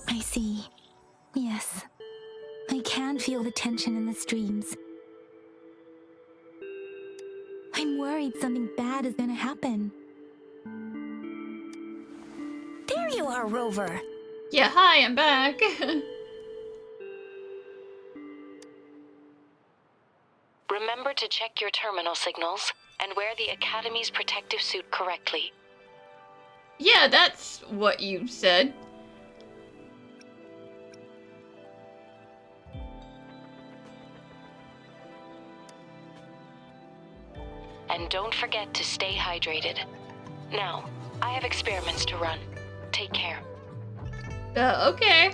I see. Yes. I can feel the tension in the streams. I'm worried something bad is gonna happen. There you are, Rover. Yeah, hi, I'm back. Remember to check your terminal signals and wear the Academy's protective suit correctly. Yeah, that's what you said. And don't forget to stay hydrated. Now, I have experiments to run. Take care. Okay.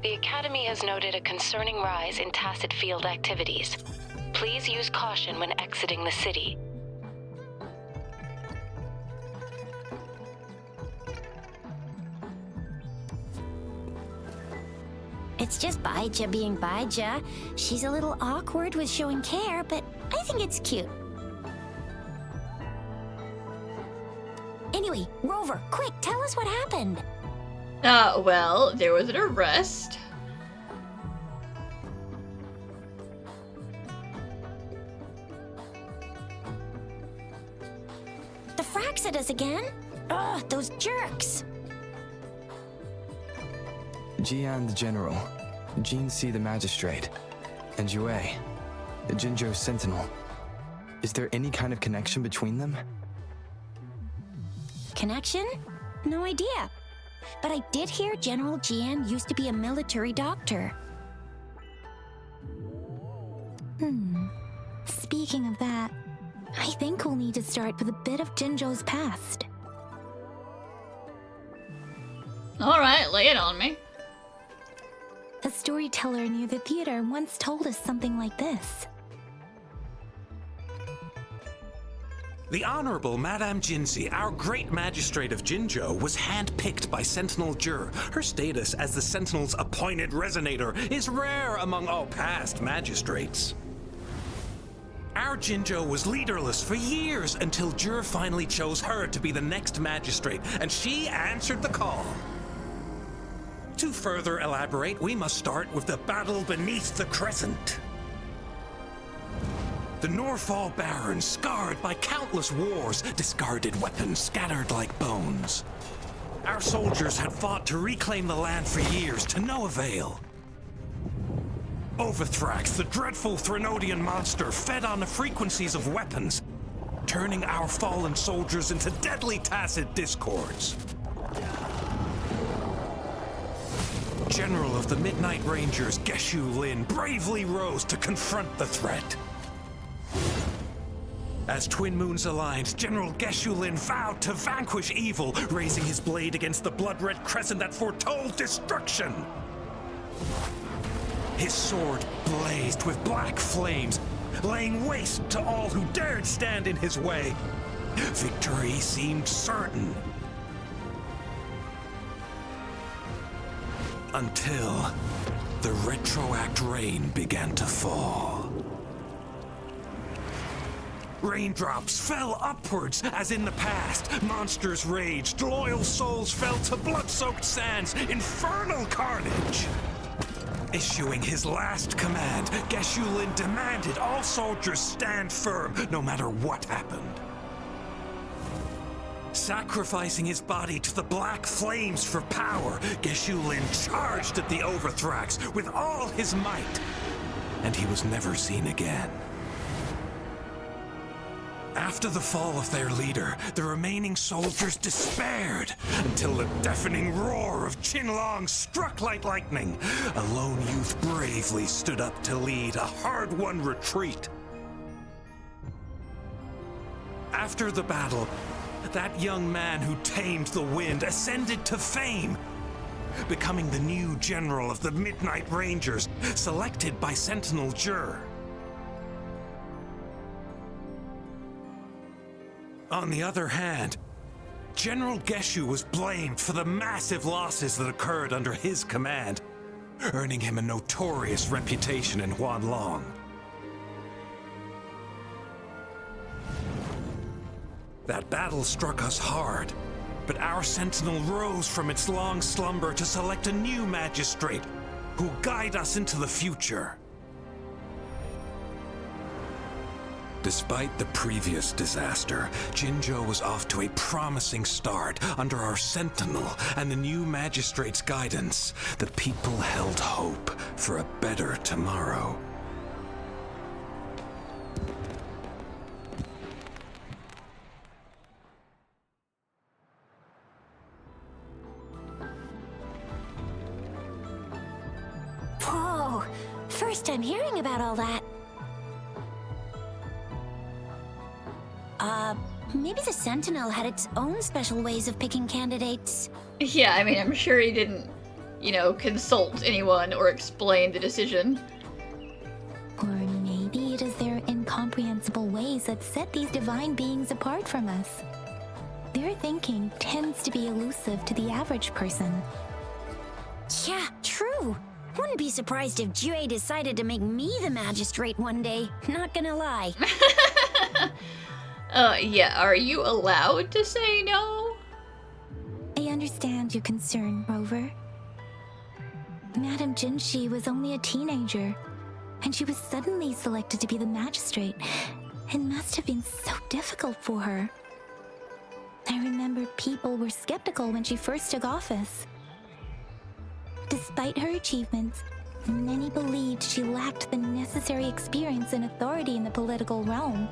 The Academy has noted a concerning rise in tacit field activities. Please use caution when exiting the city. It's just Baija being Baija. She's a little awkward with showing care, but I think it's cute. Anyway, Rover, quick, tell us what happened. Well, there was an arrest. The Fraxidus again? Ugh, those jerks. Jian the General, JINZHOU the Magistrate, and Jue, the JINZHOU Sentinel. Is there any kind of connection between them? Connection? No idea. But I did hear General Jian used to be a military doctor. Speaking of that, I think we'll need to start with a bit of JINZHOU's past. Alright, lay it on me. A storyteller near the theater once told us something like this. The Honorable Madame JINZHOU, our great magistrate of JINZHOU, was handpicked by Sentinel JIR. Her status as the Sentinel's appointed resonator is rare among all past magistrates. Our JINZHOU was leaderless for years until JIR finally chose her to be the next magistrate, and she answered the call. To further elaborate, we must start with the battle beneath the Crescent. The Norfall Barons, scarred by countless wars, discarded weapons scattered like bones. Our soldiers had fought to reclaim the land for years, to no avail. Overthrax, the dreadful Threnodian monster, fed on the frequencies of weapons, turning our fallen soldiers into deadly tacit discords. General of the Midnight Rangers, JINZHOU Lin, bravely rose to confront the threat. As Twin Moons aligned, General JINZHOU Lin vowed to vanquish evil, raising his blade against the blood-red crescent that foretold destruction. His sword blazed with black flames, laying waste to all who dared stand in his way. Victory seemed certain. Until the retroact rain began to fall. Raindrops fell upwards as in the past. Monsters raged, loyal souls fell to blood-soaked sands, infernal carnage. Issuing his last command, JINZHOU Lin demanded all soldiers stand firm, no matter what happened. Sacrificing his body to the black flames for power, JINZHOU Lin charged at the Overthrax with all his might, and he was never seen again. After the fall of their leader, the remaining soldiers despaired until the deafening roar of Huanglong struck like lightning. A lone youth bravely stood up to lead a hard-won retreat. After the battle, that young man who tamed the wind ascended to fame, becoming the new general of the Midnight Rangers, selected by Sentinel JIR. On the other hand, General JINZHOU was blamed for the massive losses that occurred under his command, earning him a notorious reputation in Huanglong. That battle struck us hard, but our sentinel rose from its long slumber to select a new magistrate who'll guide us into the future. Despite the previous disaster, JINZHOU was off to a promising start under our sentinel and the new magistrate's guidance. The people held hope for a better tomorrow. Whoa, first time hearing about all that. Maybe the Sentinel had its own special ways of picking candidates. Yeah, I mean, I'm sure he didn't, consult anyone or explain the decision. Or maybe it is their incomprehensible ways that set these divine beings apart from us. Their thinking tends to be elusive to the average person. Yeah, true. Wouldn't be surprised if JINZHOU decided to make me the magistrate one day. Not gonna lie. Yeah, are you allowed to say no? I understand your concern, Rover. Madame Jinzhou was only a teenager, and she was suddenly selected to be the magistrate. It must have been so difficult for her. I remember people were skeptical when she first took office. Despite her achievements, many believed she lacked the necessary experience and authority in the political realm.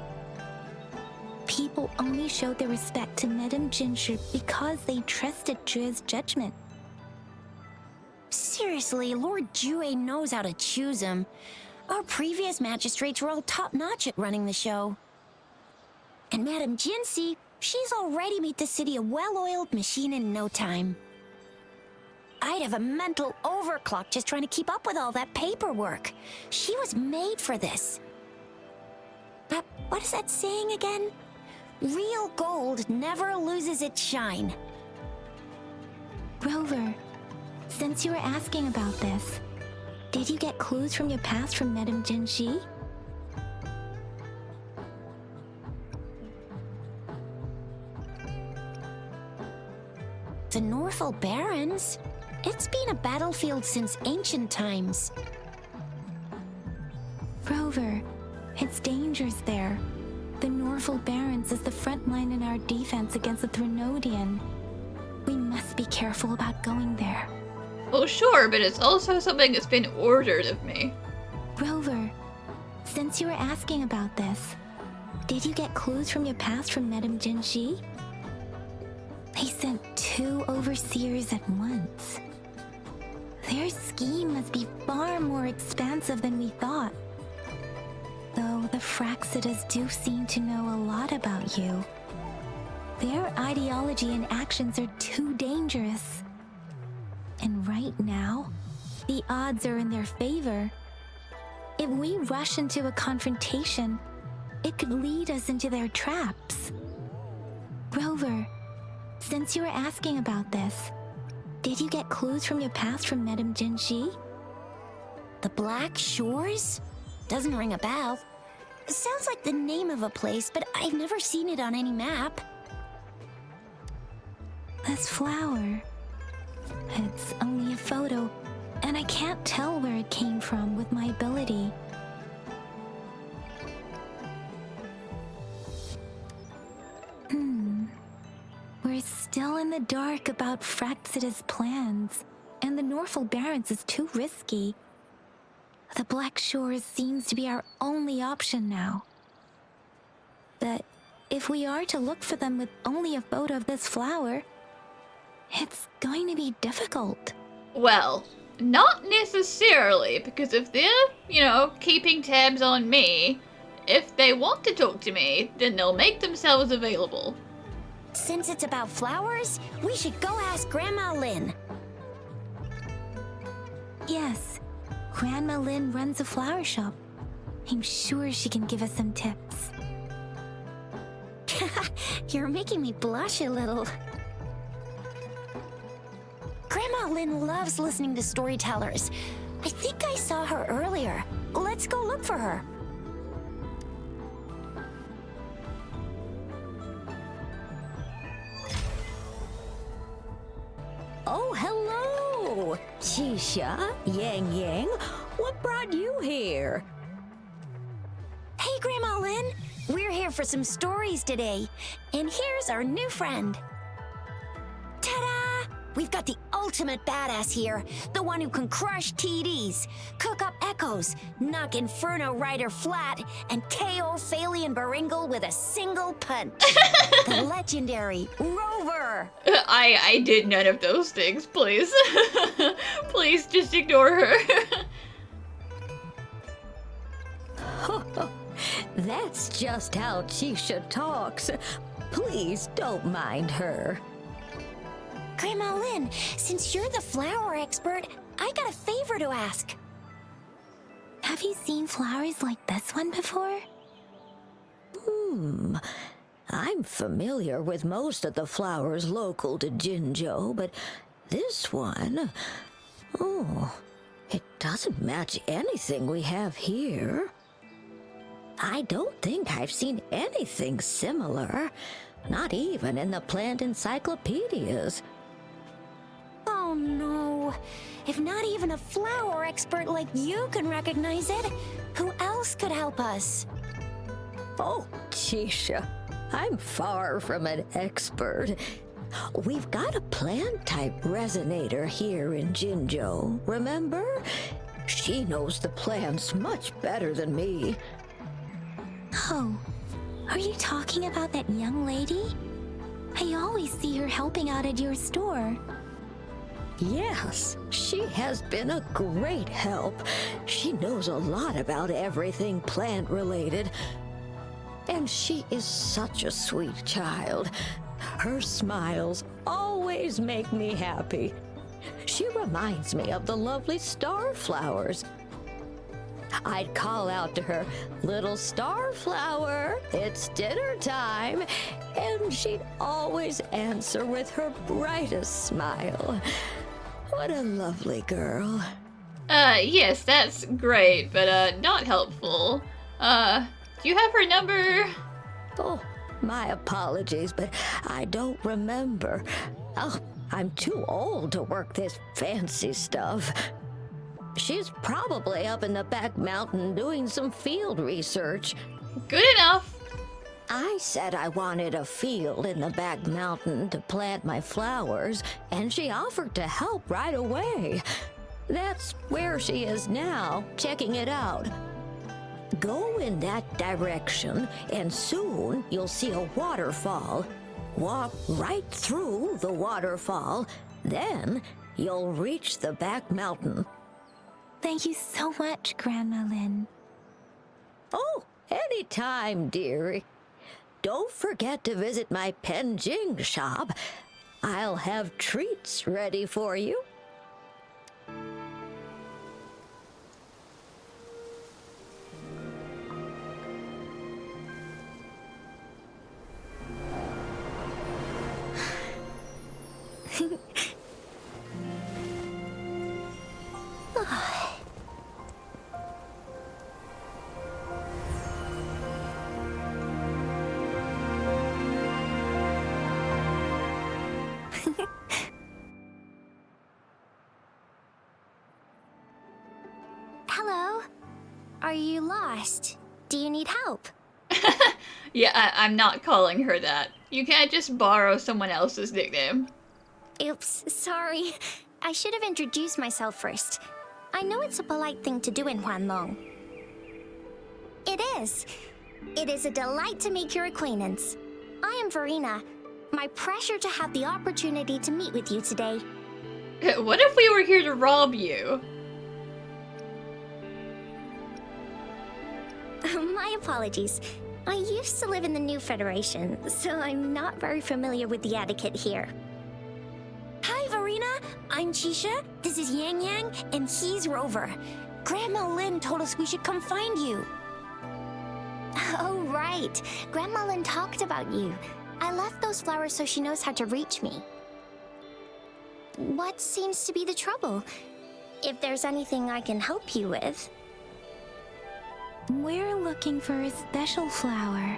People only showed their respect to Madame Jinzhou because they trusted JINZHOU's judgment. Seriously, Lord JINZHOU knows how to choose him. Our previous magistrates were all top-notch at running the show. And Madame Jinzhou, she's already made the city a well-oiled machine in no time. I'd have a mental overclock just trying to keep up with all that paperwork. She was made for this. But what is that saying again? Real gold never loses its shine. Rover, since you were asking about this, did you get clues from your past from Madame Jinzhou? The Norfolk Barrens? It's been a battlefield since ancient times. Rover, it's dangerous there. The Norfolk Barrens is the front line in our defense against the Threnodian. We must be careful about going there. Well, sure, but it's also something that's been ordered of me. Rover, since you were asking about this, did you get clues from your past from Madame Jinzhou? They sent 2 overseers at once. Their scheme must be far more expansive than we thought. Though the Fraxidas do seem to know a lot about you. Their ideology and actions are too dangerous. And right now, the odds are in their favor. If we rush into a confrontation, it could lead us into their traps. Rover, since you were asking about this, did you get clues from your past from Madame Jinzhou? The Black Shores? Doesn't ring a bell. Sounds like the name of a place, but I've never seen it on any map. This flower. It's only a photo, and I can't tell where it came from with my ability. We're still in the dark about Fraxida's plans, and the Norfolk Barrens is too risky. The Black Shores seems to be our only option now. But if we are to look for them with only a photo of this flower, it's going to be difficult. Well, not necessarily, because if they're, keeping tabs on me, if they want to talk to me, then they'll make themselves available. Since it's about flowers, we should go ask Grandma Lynn. Yes, Grandma Lynn runs a flower shop. I'm sure she can give us some tips. You're making me blush a little. Grandma Lynn loves listening to storytellers. I think I saw her earlier. Let's go look for her. Oh, Chisha, Yang Yang, what brought you here? Hey, Grandma Lynn. We're here for some stories today. And here's our new friend. Ta-da! We've got the ultimate badass here. The one who can crush TDs, cook up echoes, knock Inferno Rider flat, and KO Phalian Baringle with a single punch. The legendary Rover. I did none of those things, please. Please just ignore her. That's just how Chisha talks. Please don't mind her. Grandma Lynn, since you're the flower expert, I got a favor to ask. Have you seen flowers like this one before? I'm familiar with most of the flowers local to JINZHOU, but this one, it doesn't match anything we have here. I don't think I've seen anything similar, not even in the plant encyclopedias. Oh no. If not even a flower expert like you can recognize it, who else could help us? Oh, Chisha, I'm far from an expert. We've got a plant-type resonator here in JINZHOU, remember? She knows the plants much better than me. Oh, are you talking about that young lady? I always see her helping out at your store. Yes, she has been a great help. She knows a lot about everything plant-related. And she is such a sweet child. Her smiles always make me happy. She reminds me of the lovely star flowers. I'd call out to her, "Little star flower, it's dinner time," and she'd always answer with her brightest smile. What a lovely girl. Yes, that's great, but, not helpful. Do you have her number? Oh, my apologies, but I don't remember. Oh, I'm too old to work this fancy stuff. She's probably up in the back mountain doing some field research. Good enough. I said I wanted a field in the back mountain to plant my flowers, and she offered to help right away. That's where she is now, checking it out. Go in that direction, and soon you'll see a waterfall. Walk right through the waterfall, then you'll reach the back mountain. Thank you so much, Grandma Lynn. Oh, anytime, dearie. Don't forget to visit my Penjing shop. I'll have treats ready for you. Hello? Are you lost? Do you need help? Yeah, I'm not calling her that. You can't just borrow someone else's nickname. Oops, sorry. I should have introduced myself first. I know it's a polite thing to do in Huanglong. It is. It is a delight to make your acquaintance. I am Verena. My pleasure to have the opportunity to meet with you today. What if we were here to rob you? My apologies. I used to live in the New Federation, so I'm not very familiar with the etiquette here. Hi, Verena. I'm Chisha, this is Yang Yang, and he's Rover. Grandma Lynn told us we should come find you. Oh, right. Grandma Lynn talked about you. I left those flowers so she knows how to reach me. What seems to be the trouble? If there's anything I can help you with. We're looking for a special flower.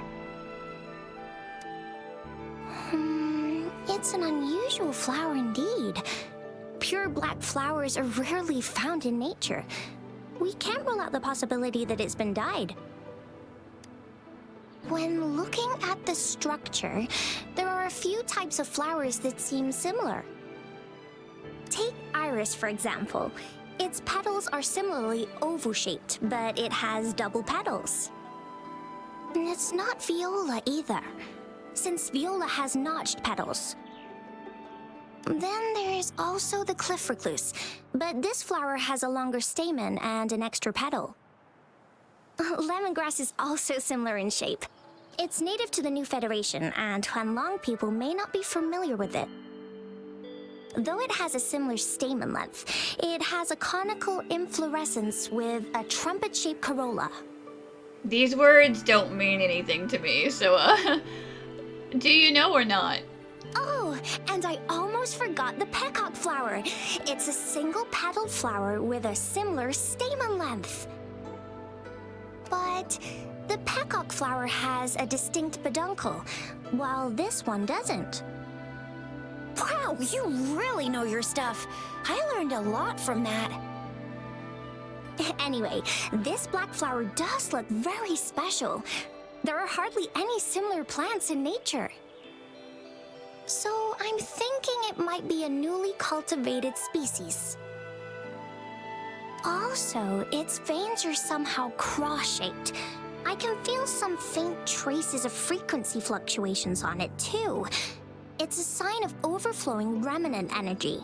It's an unusual flower indeed. pure black flowers are rarely found in nature, we can't rule out the possibility that it's been dyed. When looking at the structure, there are a few types of flowers that seem similar. Take iris, for example. Its petals are similarly oval-shaped, but it has double petals. And it's not viola either, since viola has notched petals. Then there's also the cliff recluse, but this flower has a longer stamen and an extra petal. Lemongrass is also similar in shape. It's native to the New Federation, and Huanglong people may not be familiar with it. Though it has a similar stamen length, it has a conical inflorescence with a trumpet-shaped corolla. These words don't mean anything to me, so, do you know or not? Oh, and I almost forgot the peacock flower. It's a single-petaled flower with a similar stamen length. But the peacock flower has a distinct peduncle, while this one doesn't. Wow, you really know your stuff. I learned a lot from that. Anyway, this black flower does look very special. There are hardly any similar plants in nature. So I'm thinking it might be a newly cultivated species. Also, its veins are somehow cross-shaped. I can feel some faint traces of frequency fluctuations on it, too. It's a sign of overflowing remnant energy.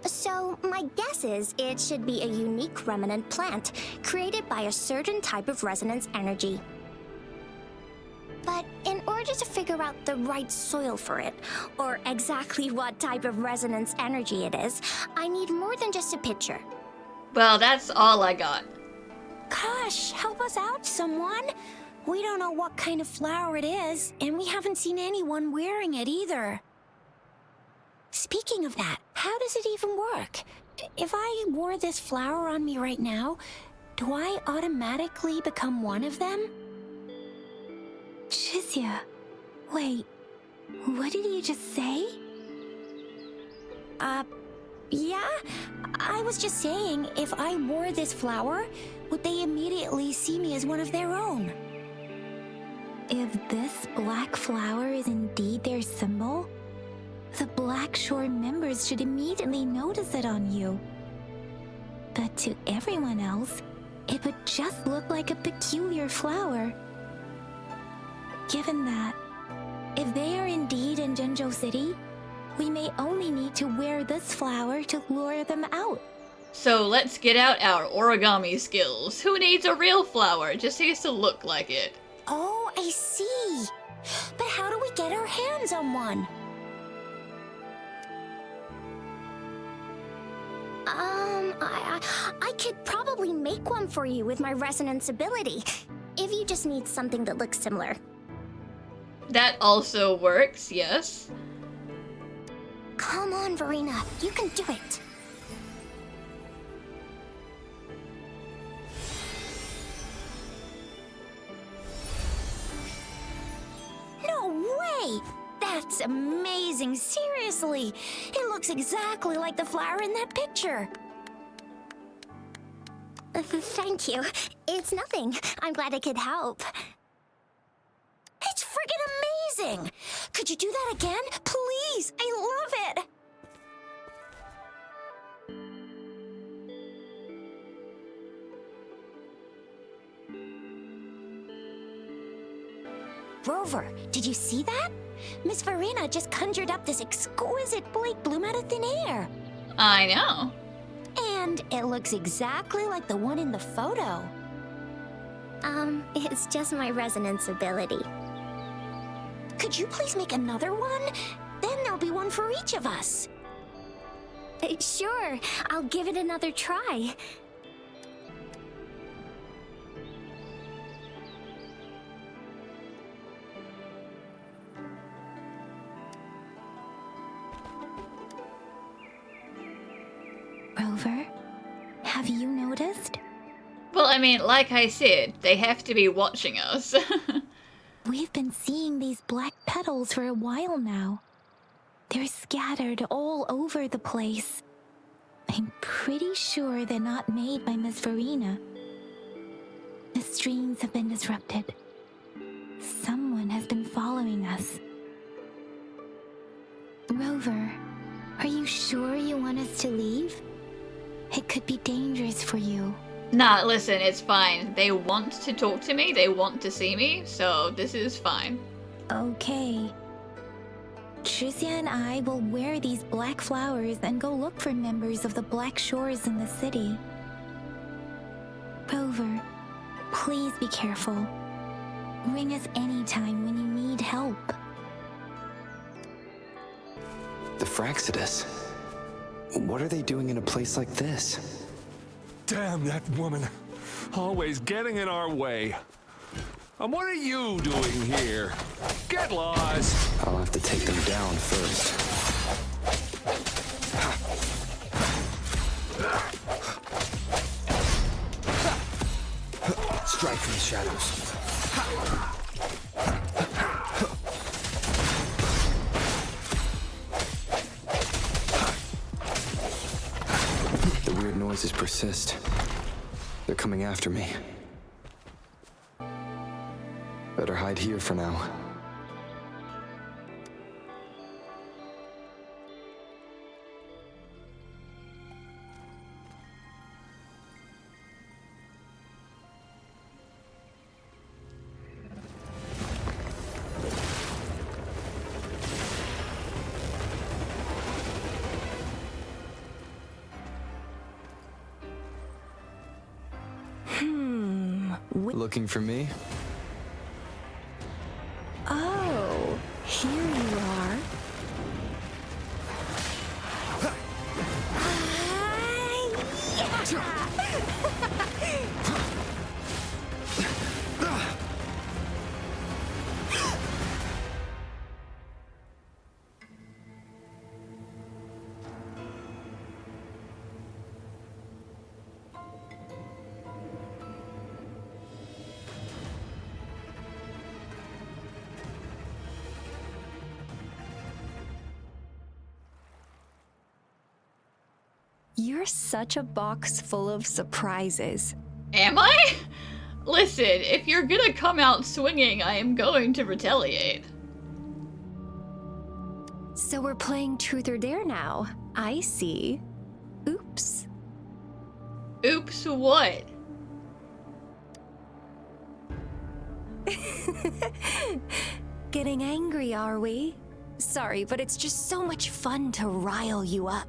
So, my guess is it should be a unique remnant plant, created by a certain type of resonance energy. But in order to figure out the right soil for it, or exactly what type of resonance energy it is, I need more than just a picture. Well, that's all I got. Gosh, help us out, someone! We don't know what kind of flower it is, and we haven't seen anyone wearing it either. Speaking of that, how does it even work? If I wore this flower on me right now, do I automatically become one of them? JINZHOU, wait, what did you just say? Yeah? I was just saying, if I wore this flower, would they immediately see me as one of their own? If this black flower is indeed their symbol, the Black Shore members should immediately notice it on you. But to everyone else, it would just look like a peculiar flower. Given that, if they are indeed in JINZHOU City, we may only need to wear this flower to lure them out. So let's get out our origami skills. Who needs a real flower? It just needs to look like it. Oh, I see. But how do we get our hands on one? I could probably make one for you with my resonance ability, if you just need something that looks similar. That also works, yes. Come on, Verena, you can do it. No way! That's amazing, seriously! It looks exactly like the flower in that picture. Thank you. It's nothing. I'm glad I could help. It's friggin' amazing! Could you do that again? Please! I love it! Rover, did you see that? Miss Verena just conjured up this exquisite Blake bloom out of thin air. I know. And it looks exactly like the one in the photo. It's just my resonance ability. Could you please make another one? Then there'll be one for each of us. Sure, I'll give it another try. Rover, have you noticed? Well, I mean, like I said, they have to be watching us. We've been seeing these black petals for a while now. They're scattered all over the place. I'm pretty sure they're not made by Miss Verena. The streams have been disrupted. Someone has been following us. Rover, are you sure you want us to leave? It could be dangerous for you. Nah, listen, it's fine. They want to talk to me, they want to see me, so this is fine. Okay. Tricia and I will wear these black flowers and go look for members of the Black Shores in the city. Rover, please be careful. Ring us anytime when you need help. The Fraxidus. What are they doing in a place like this? Damn that woman. Always getting in our way. And what are you doing here? Get lost! I'll have to take them down first. Strike from the shadows. The weird noises persist. They're coming after me. Better hide here for now. Looking for me? Oh, here you are. You're such a box full of surprises. Am I? Listen, if you're gonna come out swinging, I am going to retaliate. So we're playing Truth or Dare now. I see. Oops. Oops, what? Getting angry, are we? Sorry, but it's just so much fun to rile you up.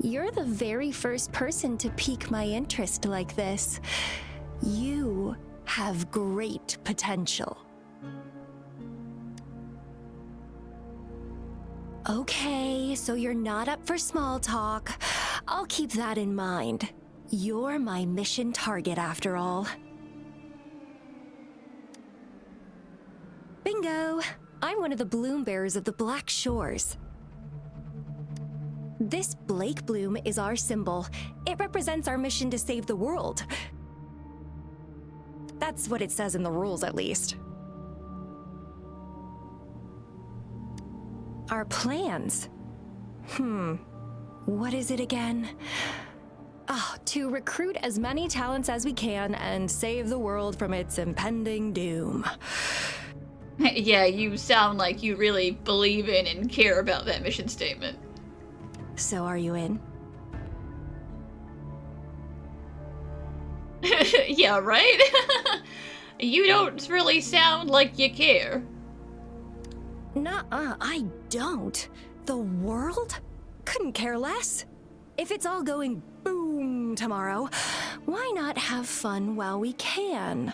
You're the very first person to pique my interest like this. You have great potential. Okay, so you're not up for small talk. I'll keep that in mind. You're my mission target after all. Bingo! I'm one of the bloom bearers of the Black Shores. This Blake bloom is our symbol. It represents our mission to save the world. That's what it says in the rules, at least. Our plans? What is it again? To recruit as many talents as we can and save the world from its impending doom. Yeah, you sound like you really believe in and care about that mission statement. So are you in? Yeah, right? You don't really sound like you care. Nuh-uh, I don't. The world? Couldn't care less. If it's all going boom tomorrow, why not have fun while we can?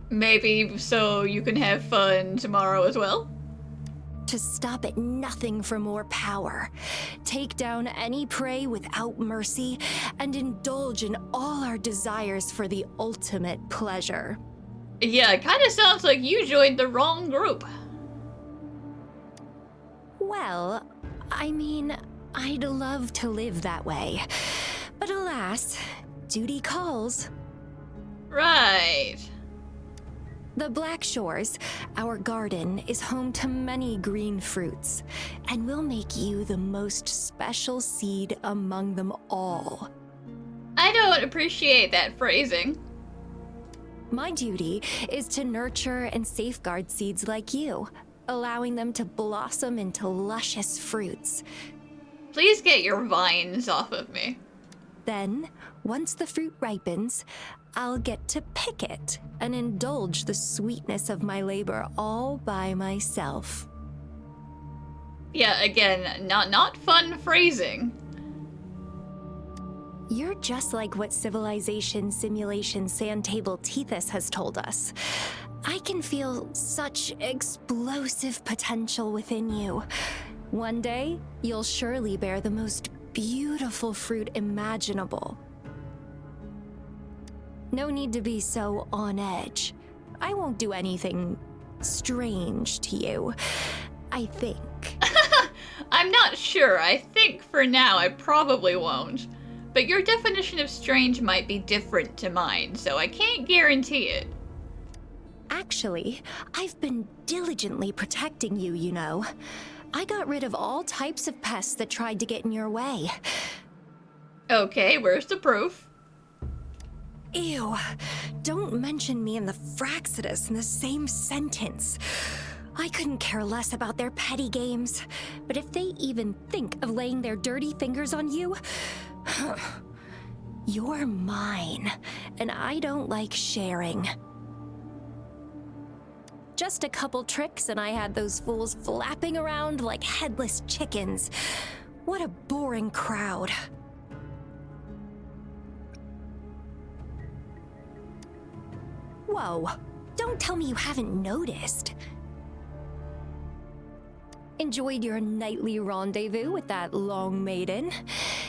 Maybe so you can have fun tomorrow as well? To stop at nothing for more power, take down any prey without mercy, and indulge in all our desires for the ultimate pleasure. Yeah, it kind of sounds like you joined the wrong group. Well, I mean, I'd love to live that way. But alas, duty calls. Right. The Black Shores, our garden, is home to many green fruits, and will make you the most special seed among them all. I don't appreciate that phrasing. My duty is to nurture and safeguard seeds like you, allowing them to blossom into luscious fruits. Please get your vines off of me. Then, once the fruit ripens, I'll get to pick it and indulge the sweetness of my labor all by myself. Yeah, again, not fun phrasing. You're just like what Civilization Simulation Sandtable Tethys has told us. I can feel such explosive potential within you. One day, you'll surely bear the most beautiful fruit imaginable. No need to be so on edge. I won't do anything strange to you, I think. I'm not sure. I think for now I probably won't. But your definition of strange might be different to mine, so I can't guarantee it. Actually, I've been diligently protecting you, you know. I got rid of all types of pests that tried to get in your way. Okay, where's the proof? Ew, don't mention me and the Fraxidus in the same sentence. I couldn't care less about their petty games, but if they even think of laying their dirty fingers on you, you're mine, and I don't like sharing. Just a couple tricks and I had those fools flapping around like headless chickens. What a boring crowd. Whoa, don't tell me you haven't noticed. Enjoyed your nightly rendezvous with that long maiden.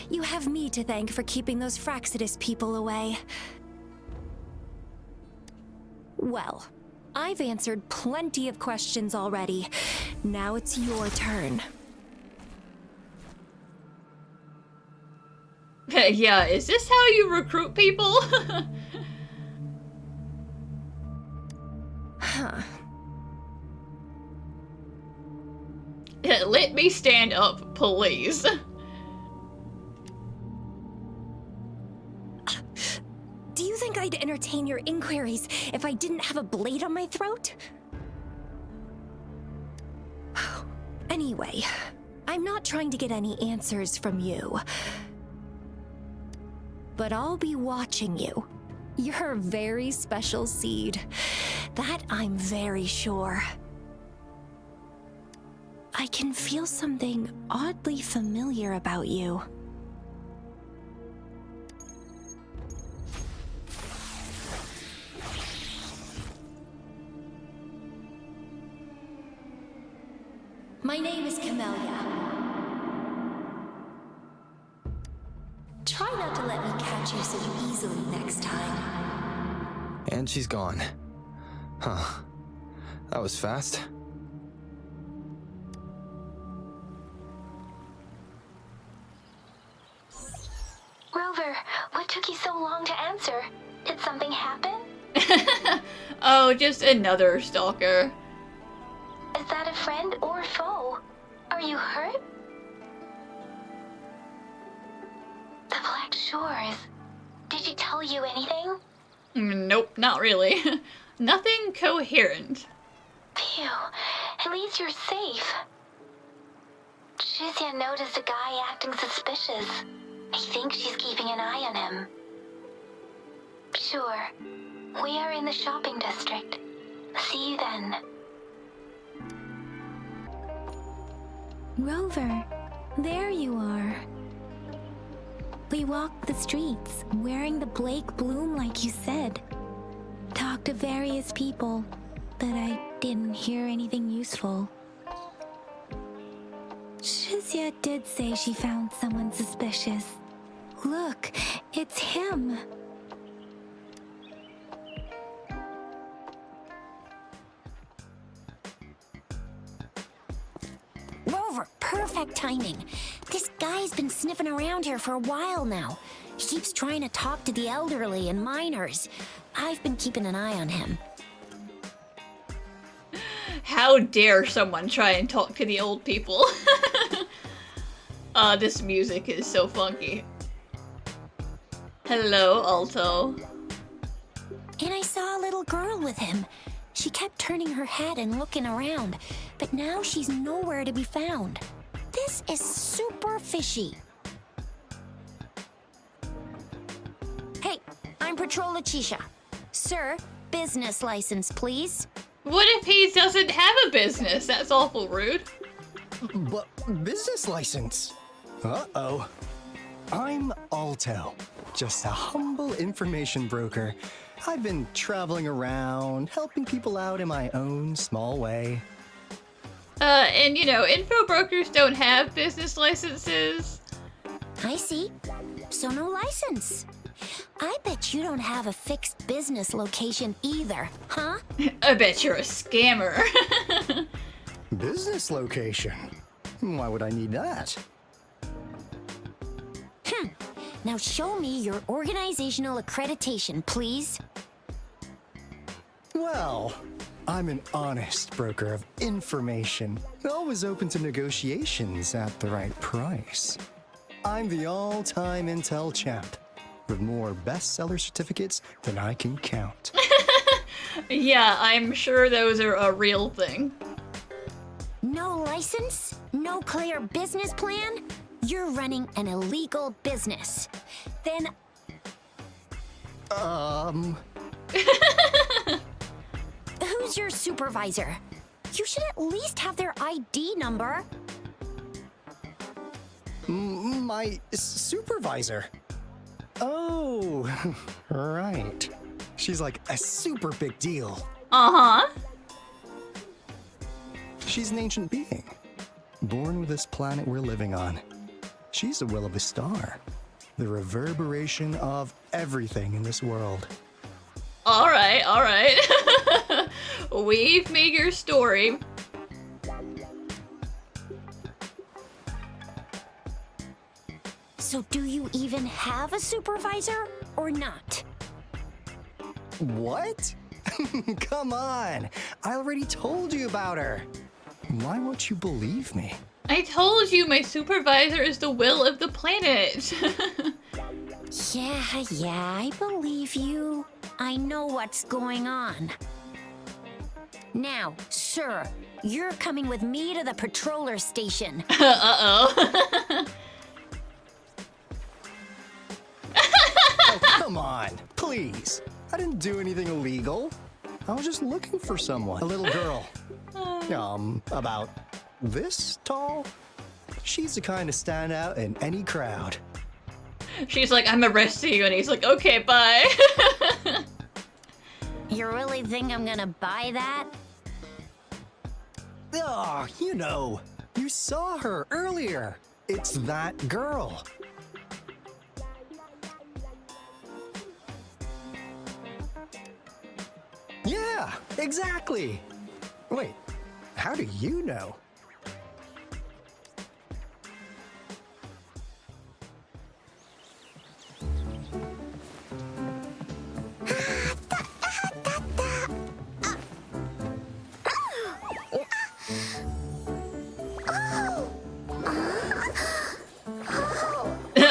You have me to thank for keeping those Fraxidus people away. Well, I've answered plenty of questions already. Now it's your turn. Yeah, is this how you recruit people? Huh. Let me stand up, please. Do you think I'd entertain your inquiries if I didn't have a blade on my throat? Anyway, I'm not trying to get any answers from you. But I'll be watching you. You're a very special seed. That I'm very sure. I can feel something oddly familiar about you. My name is Camellia. Try not to let me catch you so easily next time. And she's gone. Huh. That was fast. Rover, what took you so long to answer? Did something happen? Oh, just another stalker. Is that a friend or foe? Are you hurt? The Black Shores. Did she tell you anything? Nope, not really. Nothing coherent. Phew, at least you're safe. Shizia noticed a guy acting suspicious. I think she's keeping an eye on him. Sure. We are in the shopping district. See you then. Rover, there you are. We walked the streets, wearing the Blake bloom like you said. Talked to various people, but I didn't hear anything useful. Shizia did say she found someone suspicious. Look, it's him. Rover, perfect timing. This guy's been sniffing around here for a while now. He keeps trying to talk to the elderly and miners. I've been keeping an eye on him. How dare someone try and talk to the old people? This music is so funky. Hello, Alto. And I saw a little girl with him. She kept turning her head and looking around, but now she's nowhere to be found. This is super fishy. Hey, I'm Patroller Chisha. Sir, business license, please. What if he doesn't have a business? That's awful rude. But business license? Uh-oh. I'm Alto, just a humble information broker. I've been traveling around, helping people out in my own small way. And you know, info brokers don't have business licenses. I see. So no license. I bet you don't have a fixed business location either, huh? I bet you're a scammer. Business location? Why would I need that? Now show me your organizational accreditation, please. Well, I'm an honest broker of information, always open to negotiations at the right price. I'm the all-time intel champ, with more bestseller certificates than I can count. Yeah, I'm sure those are a real thing. No license? No clear business plan? You're running an illegal business. Then... Who's your supervisor? You should at least have their ID number. My supervisor? Oh, right. She's like a super big deal. Uh-huh. She's an ancient being, born with this planet we're living on. She's the will of a star, the reverberation of everything in this world. Alright, alright. Weave me your story. So do you even have a supervisor or not? What? Come on! I already told you about her. Why won't you believe me? I told you my supervisor is the will of the planet. Yeah, I believe you. I know what's going on. Now, sir, you're coming with me to the patroller station. Uh-oh. Oh, come on, please. I didn't do anything illegal. I was just looking for someone. A little girl. About this tall. She's the kind to stand out in any crowd. She's like, I'm arresting you, and he's like, okay, bye. You really think I'm gonna buy that? Oh, you know, you saw her earlier. It's that girl. Yeah, exactly. Wait, how do you know?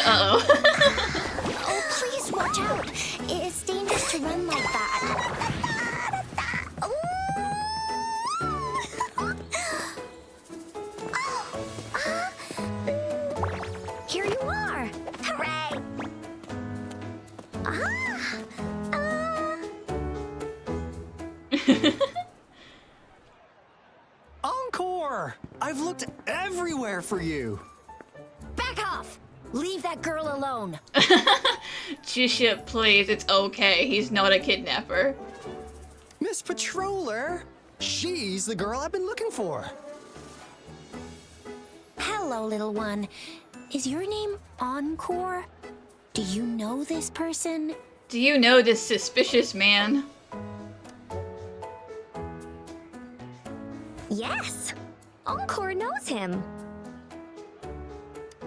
Oh, please watch out. It's dangerous to run like that. Here you are. Hooray. Encore! I've looked everywhere for you. Back off. Leave that girl alone. Chisha, please, it's okay. He's not a kidnapper. Miss Patroller, she's the girl I've been looking for. Hello, little one. Is your name Encore? Do you know this person? Do you know this suspicious man? Yes, Encore knows him.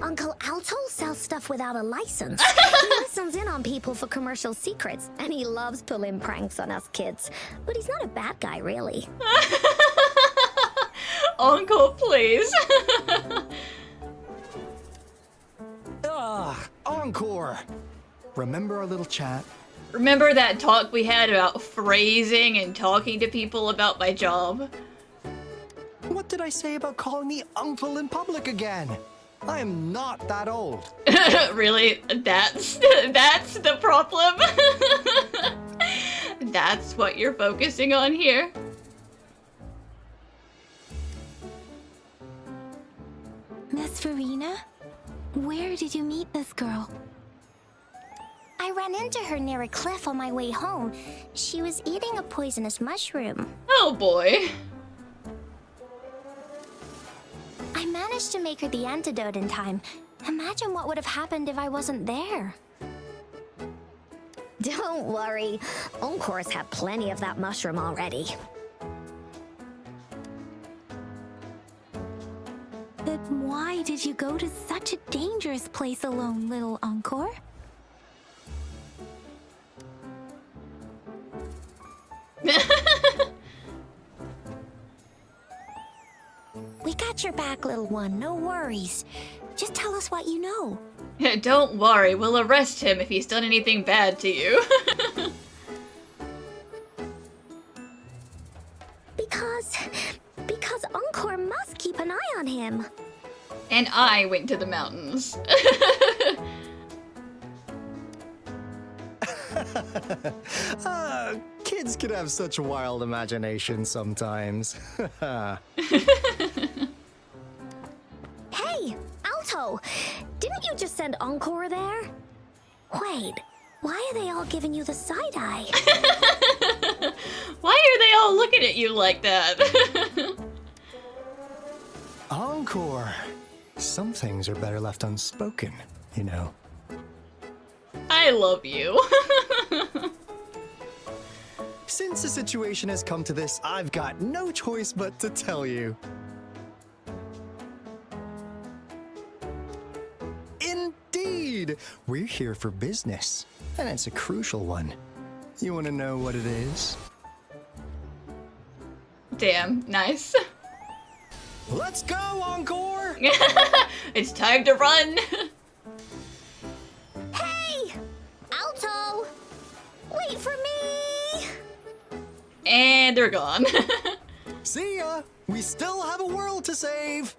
Uncle Alto sells stuff without a license. He listens in on people for commercial secrets, and he loves pulling pranks on us kids. But he's not a bad guy, really. Uncle, please. Encore! Remember our little chat? Remember that talk we had about phrasing and talking to people about my job? What did I say about calling me uncle in public again? I am not that old. Really? That's the problem? That's what you're focusing on here? Miss Verena? Where did you meet this girl? I ran into her near a cliff on my way home. She was eating a poisonous mushroom. Oh boy. I managed to make her the antidote in time. Imagine what would have happened if I wasn't there. Don't worry. Encore's had plenty of that mushroom already. But why did you go to such a dangerous place alone, little Encore? We got your back, little one. No worries. Just tell us what you know. Don't worry, we'll arrest him if he's done anything bad to you. Because Encore must keep an eye on him. And I went to the mountains. Kids can have such wild imaginations sometimes. Hey, Alto! Didn't you just send Encore there? Wait, why are they all giving you the side eye? Why are they all looking at you like that? Encore. Some things are better left unspoken, you know. I love you. Since the situation has come to this, I've got no choice but to tell you. Indeed! We're here for business, and it's a crucial one. You want to know what it is? Damn, nice. Let's go, Encore! It's time to run. Hey! Alto! Wait for me! And they're gone. See ya! We still have a world to save!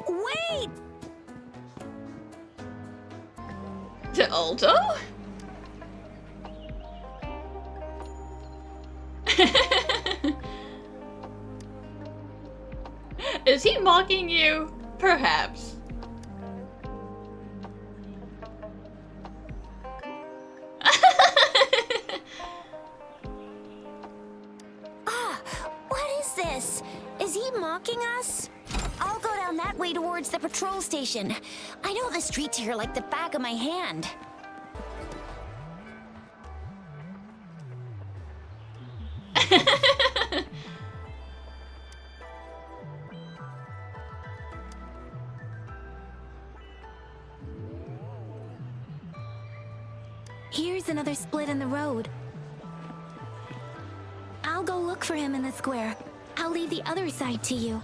Wait! To Alto? Is he mocking you? Perhaps. What is this? Is he mocking us? I'll go down that way towards the patrol station. I know the streets here like the back of my hand. Here's another split in the road. I'll go look for him in the square. I'll leave the other side to you.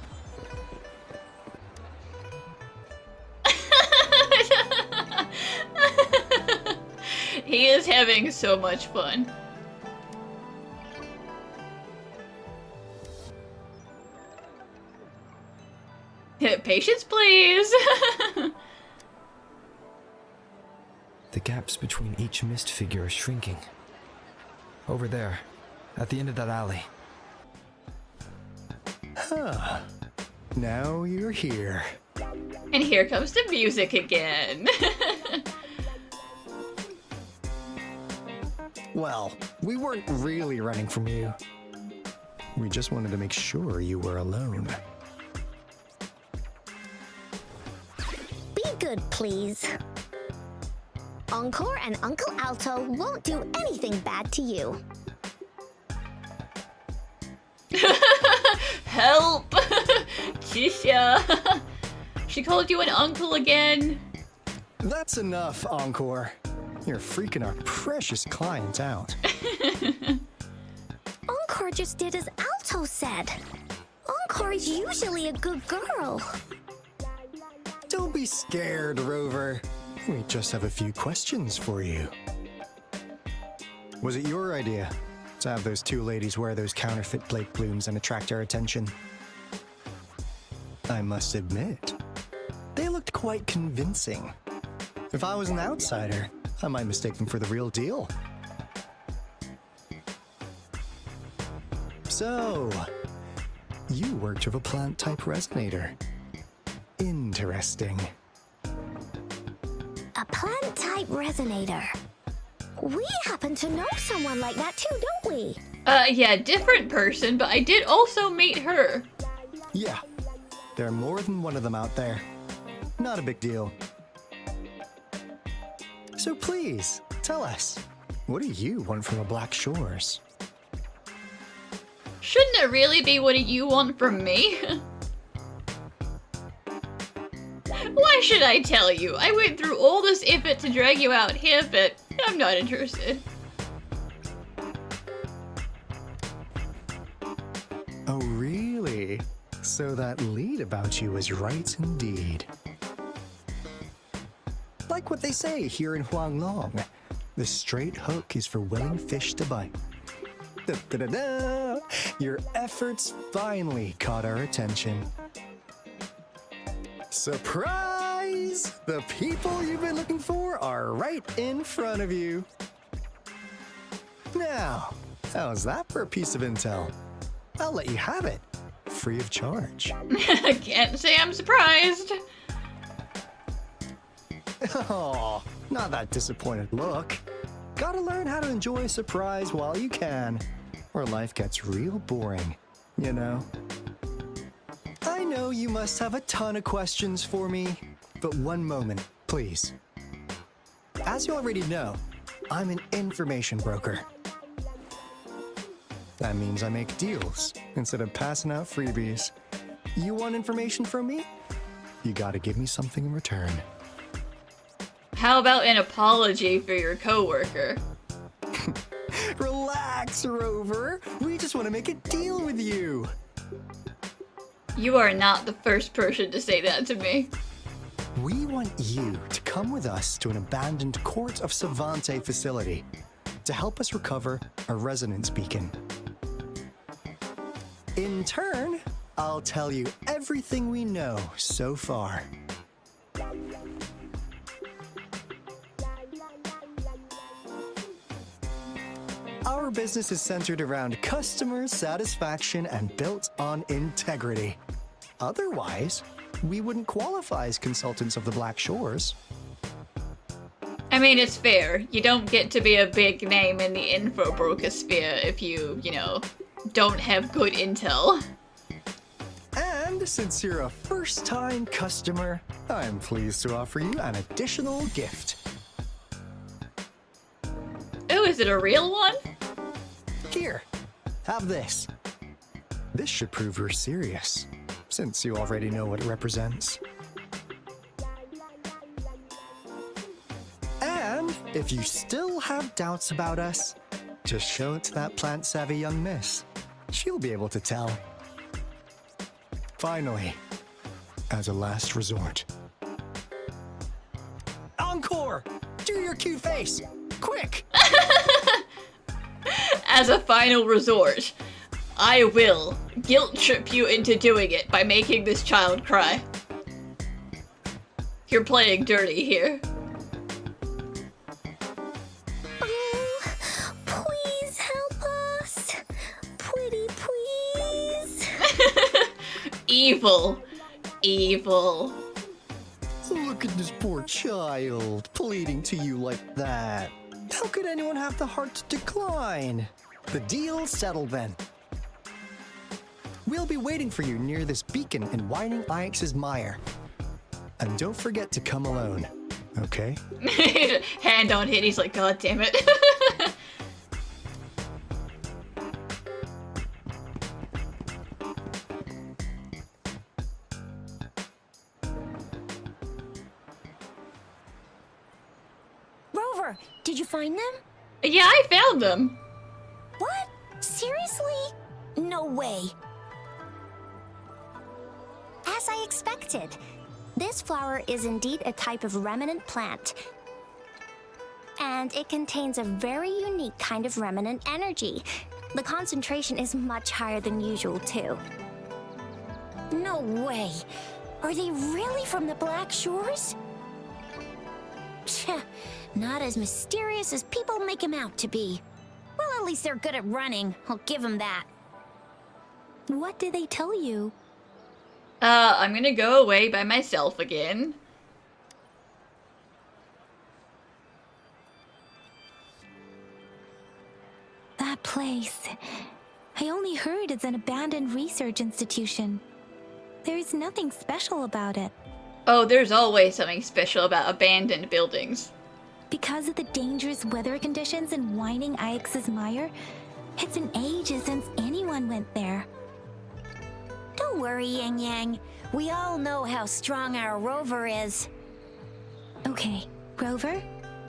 He is having so much fun. Patience, please. The gaps between each mist figure are shrinking. Over there, at the end of that alley. Huh. Now you're here. And here comes the music again. Well, we weren't really running from you. We just wanted to make sure you were alone. Be good, please. Encore and Uncle Alto won't do anything bad to you. Help! Tisha! She called you an uncle again. That's enough, Encore. You're freaking our precious client out. Encore just did as Alto said. Encore is usually a good girl. Don't be scared, Rover. We just have a few questions for you. Was it your idea to have those two ladies wear those counterfeit Blake blooms and attract our attention? I must admit, they looked quite convincing. If I was an outsider, I might mistake them for the real deal. So, you worked with a plant-type resonator. Interesting. A plant-type resonator. We happen to know someone like that too, don't we? Yeah, different person, but I did also meet her. Yeah, there are more than one of them out there. Not a big deal. So please, tell us, what do you want from the Black Shores? Shouldn't it really be what do you want from me? Why should I tell you? I went through all this effort to drag you out here, but I'm not interested. Oh, really? So that lead about you was right indeed. Like what they say here in Huanglong, the straight hook is for willing fish to bite. Da-da-da-da! Your efforts finally caught our attention. Surprise! The people you've been looking for are right in front of you. Now, how's that for a piece of intel? I'll let you have it, free of charge. Can't say I'm surprised. Oh, not that disappointed look. Gotta learn how to enjoy a surprise while you can, or life gets real boring, you know? I know you must have a ton of questions for me, but one moment, please. As you already know, I'm an information broker. That means I make deals instead of passing out freebies. You want information from me? You gotta give me something in return. How about an apology for your coworker? Relax, Rover. We just want to make a deal with you. You are not the first person to say that to me. We want you to come with us to an abandoned Court of Savante facility to help us recover a resonance beacon. In turn, I'll tell you everything we know so far. Our business is centered around customer satisfaction and built on integrity. Otherwise, we wouldn't qualify as consultants of the Black Shores. I mean, it's fair. You don't get to be a big name in the info broker sphere if you know, don't have good intel. And since you're a first-time customer, I'm pleased to offer you an additional gift. Oh, is it a real one? Here, have this. This should prove you're serious, since you already know what it represents. And if you still have doubts about us, just show it to that plant-savvy young miss. She'll be able to tell. Finally, as a last resort. Encore! Do your cute face! Quick! As a final resort, I will guilt trip you into doing it by making this child cry. You're playing dirty here. Oh, please help us. Pretty please. Evil. Evil. Look at this poor child, pleading to you like that. How could anyone have the heart to decline? The deal's settled then. We'll be waiting for you near this beacon in Whining Ix's mire. And don't forget to come alone, okay? Hand on hit, he's like, God damn it. Rover, did you find them? Yeah, I found them. What? Seriously? No way. As I expected, this flower is indeed a type of remnant plant. And it contains a very unique kind of remnant energy. The concentration is much higher than usual, too. No way. Are they really from the Black Shores? Not as mysterious as people make them out to be. Well, at least they're good at running. I'll give them that. What did they tell you? I'm gonna go away by myself again. That place. I only heard it's an abandoned research institution. There is nothing special about it. Oh, there's always something special about abandoned buildings. Because of the dangerous weather conditions in Whining Ix's Mire, it's been ages since anyone went there. Don't worry, Yang Yang. We all know how strong our Rover is. Okay, Rover,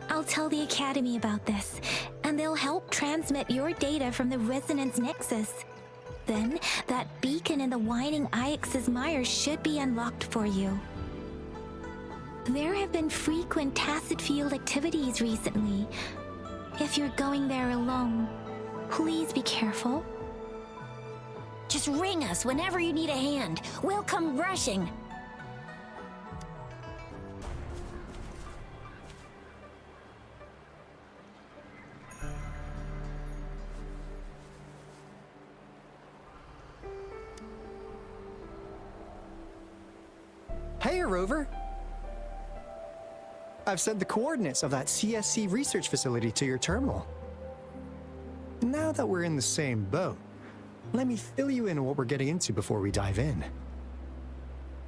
I'll tell the Academy about this, and they'll help transmit your data from the Resonance Nexus. Then, that beacon in the Whining Ix's Mire should be unlocked for you. There have been frequent tacit field activities recently. If you're going there alone, please be careful. Just ring us whenever you need a hand. We'll come rushing. Hey, Rover. I've sent the coordinates of that CSC research facility to your terminal. Now that we're in the same boat, let me fill you in on what we're getting into before we dive in.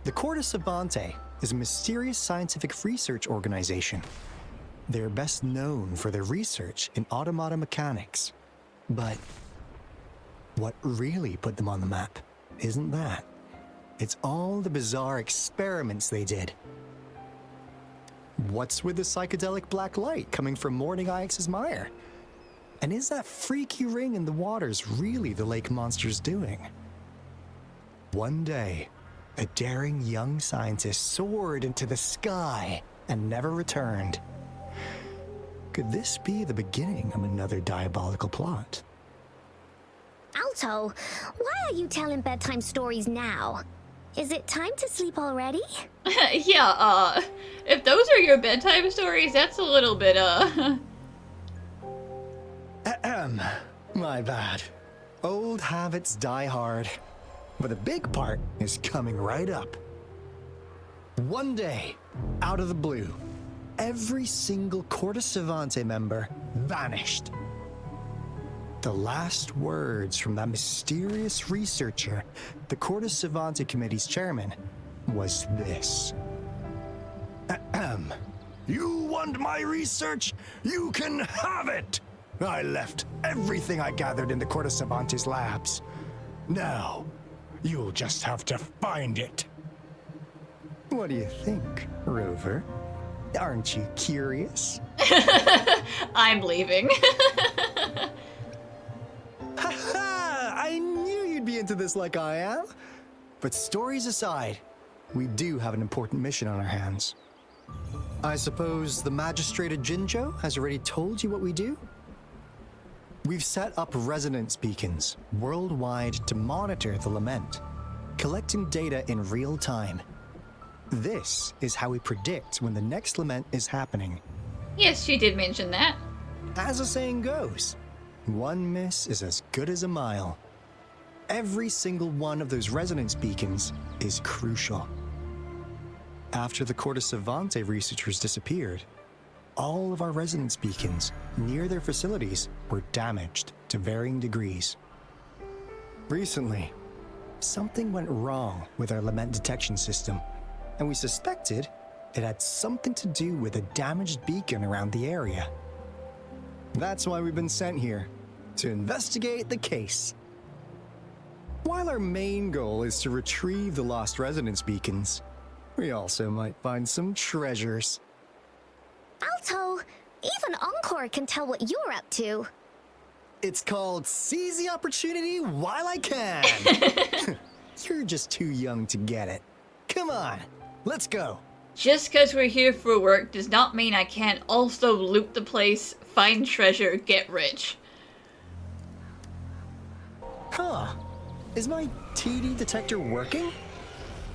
The Corte Savante is a mysterious scientific research organization. They're best known for their research in automata mechanics. But what really put them on the map isn't that. It's all the bizarre experiments they did. What's with the psychedelic black light coming from Morning Ix's Mire? And is that freaky ring in the waters really the lake monster's doing? One day, a daring young scientist soared into the sky and never returned. Could this be the beginning of another diabolical plot? Alto, why are you telling bedtime stories now? Is it time to sleep already? Yeah, if those are your bedtime stories, that's a little bit, My bad. Old habits die hard. But the big part is coming right up. One day, out of the blue, every single Corte Savante member vanished. The last words from that mysterious researcher, the Corte Savante Committee's chairman, was this. You want my research? You can have it! I left everything I gathered in the Corte Savante's labs. Now, you'll just have to find it. What do you think, Rover? Aren't you curious? I'm leaving. Ha! I knew you'd be into this like I am. But stories aside, we do have an important mission on our hands. I suppose the magistrate at JINZHOU has already told you what we do? We've set up resonance beacons worldwide to monitor the lament, collecting data in real time. This is how we predict when the next lament is happening. Yes, she did mention that. As the saying goes, one miss is as good as a mile. Every single one of those resonance beacons is crucial. After the Corte Savante researchers disappeared, all of our resonance beacons near their facilities were damaged to varying degrees. Recently, something went wrong with our lament detection system, and we suspected it had something to do with a damaged beacon around the area. That's why we've been sent here, to investigate the case. While our main goal is to retrieve the lost resonance beacons, we also might find some treasures. Alto, even Encore can tell what you're up to. It's called Seize the Opportunity While I Can. You're just too young to get it. Come on, let's go. Just because we're here for work does not mean I can't also loot the place, find treasure, get rich. Huh. Is my TD detector working?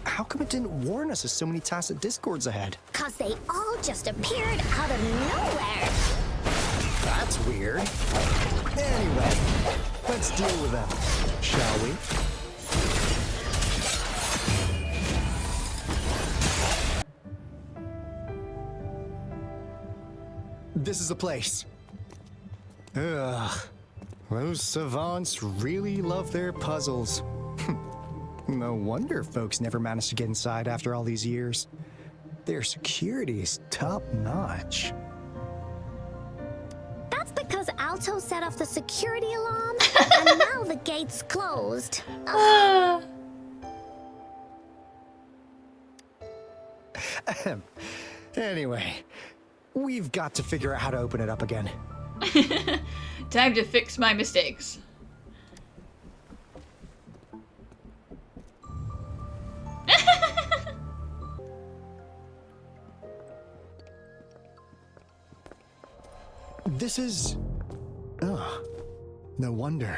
How come it didn't warn us of so many tacit discords ahead? 'Cause they all just appeared out of nowhere. That's weird. Anyway, let's deal with them, shall we? This is the place. Ugh. Those savants really love their puzzles. No wonder folks never managed to get inside after all these years. Their security is top-notch. That's because Alto set off the security alarm, and now the gate's closed. Anyway, we've got to figure out how to open it up again. Time to fix my mistakes. This is... Oh, no wonder.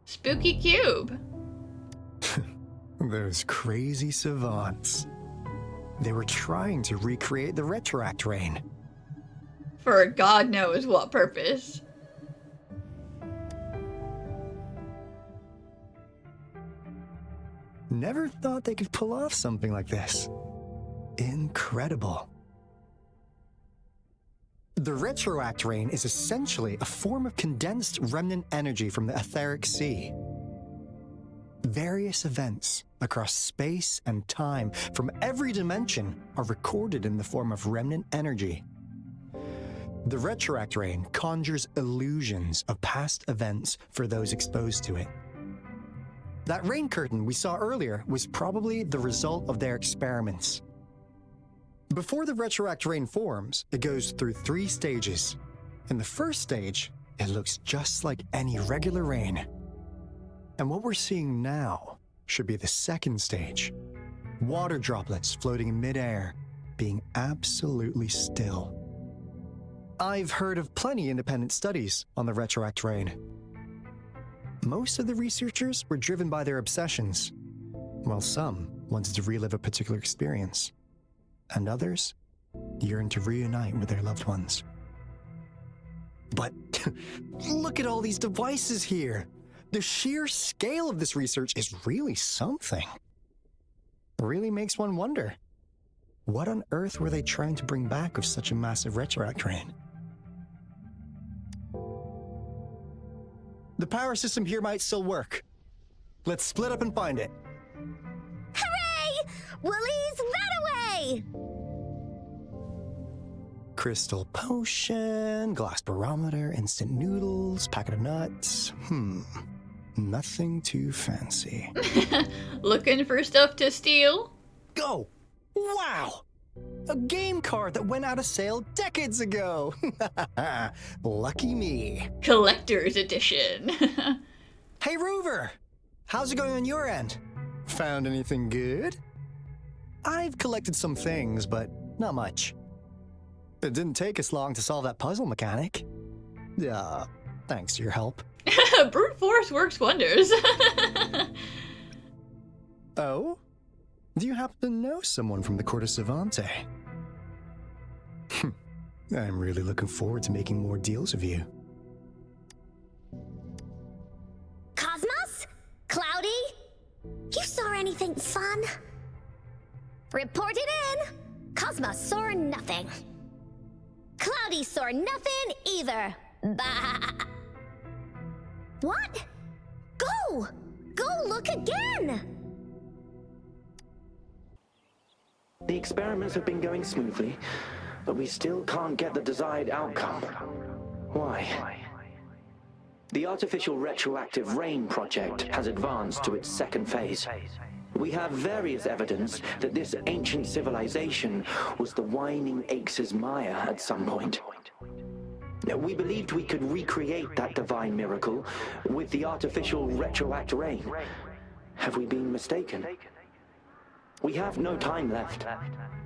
Spooky cube. Those crazy savants. They were trying to recreate the Retroact Rain. For God knows what purpose. Never thought they could pull off something like this. Incredible. The Retroact Rain is essentially a form of condensed remnant energy from the etheric sea. Various events across space and time from every dimension are recorded in the form of remnant energy. The Retroact Rain conjures illusions of past events for those exposed to it. That rain curtain we saw earlier was probably the result of their experiments. Before the Retroact Rain forms, it goes through 3 stages. In the first stage, it looks just like any regular rain. And what we're seeing now should be the second stage. Water droplets floating in midair, being absolutely still. I've heard of plenty independent studies on the Retroact Rain. Most of the researchers were driven by their obsessions, while some wanted to relive a particular experience, and others yearned to reunite with their loved ones. But look at all these devices here! The sheer scale of this research is really something. Really makes one wonder, what on earth were they trying to bring back with such a massive Retroact Rain? The power system here might still work. Let's split up and find it. Hooray! Woolies, run away! Crystal potion, glass barometer, instant noodles, packet of nuts. Nothing too fancy. Looking for stuff to steal? Go! Wow! A game card that went out of sale decades ago! Lucky me. Collector's edition. Hey, Rover! How's it going on your end? Found anything good? I've collected some things, but not much. It didn't take us long to solve that puzzle mechanic. Thanks to your help. Brute force works wonders. Oh? Do you happen to know someone from the Court of Savante? I'm really looking forward to making more deals with you. Cosmos? Cloudy? You saw anything fun? Report it in! Cosmos saw nothing. Cloudy saw nothing either. Bah! What? Go! Go look again! The experiments have been going smoothly, but we still can't get the desired outcome. Why? The artificial retroactive rain project has advanced to its second phase. We have various evidence that this ancient civilization was the Whining Aches' Maya at some point. We believed we could recreate that divine miracle with the artificial retroact rain. Have we been mistaken? We have no time left.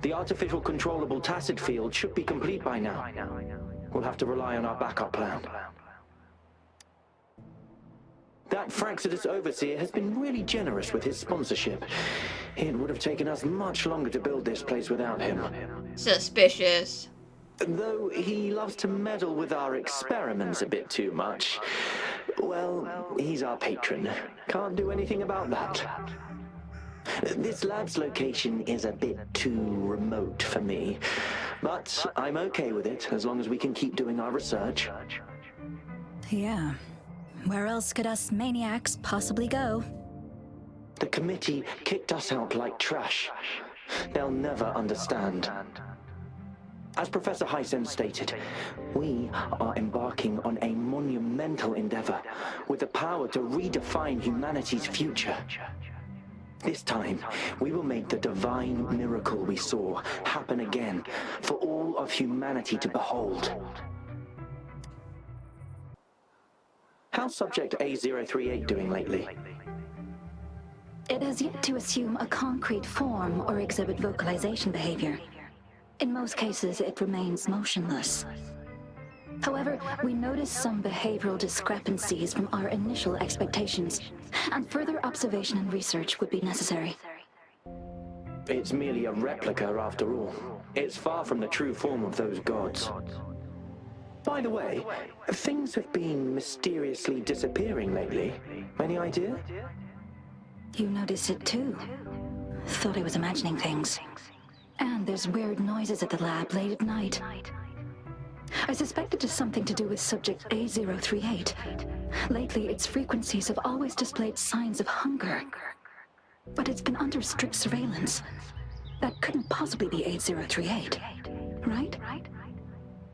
The artificial controllable tacit field should be complete by now. We'll have to rely on our backup plan. That Fraxidus Overseer has been really generous with his sponsorship. It would have taken us much longer to build this place without him. Suspicious. Though he loves to meddle with our experiments a bit too much. Well, he's our patron. Can't do anything about that. This lab's location is a bit too remote for me, but I'm okay with it as long as we can keep doing our research. Yeah. Where else could us maniacs possibly go? The committee kicked us out like trash. They'll never understand. As Professor Hysen stated, we are embarking on a monumental endeavor with the power to redefine humanity's future. This time, we will make the divine miracle we saw happen again for all of humanity to behold. How's Subject A038 doing lately? It has yet to assume a concrete form or exhibit vocalization behavior. In most cases, it remains motionless. However, we noticed some behavioral discrepancies from our initial expectations, and further observation and research would be necessary. It's merely a replica after all. It's far from the true form of those gods. By the way, things have been mysteriously disappearing lately. Any idea? You noticed it too. Thought I was imagining things. And there's weird noises at the lab late at night. I suspect it is something to do with Subject A038. Lately, its frequencies have always displayed signs of hunger. But it's been under strict surveillance. That couldn't possibly be A038, right?